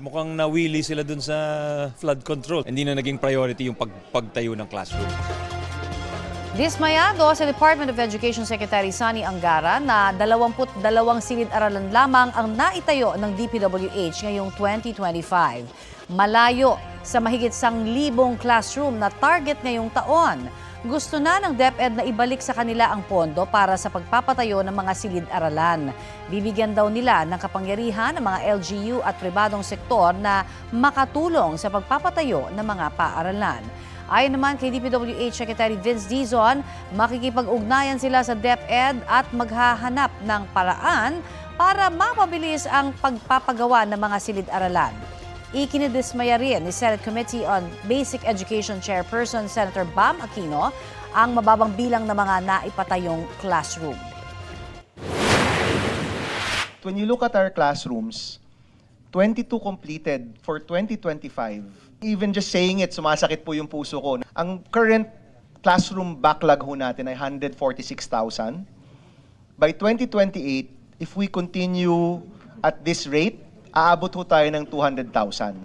Mukhang nawili sila dun sa flood control. Hindi na naging priority yung pagtayo ng classroom. Dismayado sa Department of Education Secretary Sani Angara na 22 silid-aralan lamang ang naitayo ng DPWH ngayong 2025. Malayo sa mahigit 1,000 classroom na target ngayong taon. Gusto na ng DepEd na ibalik sa kanila ang pondo para sa pagpapatayo ng mga silid-aralan. Bibigyan daw nila ng kapangyarihan ng mga LGU at pribadong sektor na makatulong sa pagpapatayo ng mga paaralan. Ayon naman kay DPWH Secretary Vince Dizon, makikipag-ugnayan sila sa DepEd at maghahanap ng paraan para mapabilis ang pagpapagawa ng mga silid-aralan. Ikinidismaya rin ni Senate Committee on Basic Education Chairperson Senator Bam Aquino ang mababang bilang ng mga naipatayong classroom. When you look at our classrooms, 22 completed for 2025. Even just saying it, sumasakit po yung puso ko. Ang current classroom backlog ho natin ay 146,000. By 2028, if we continue at this rate, aabot ho tayo ng 200,000.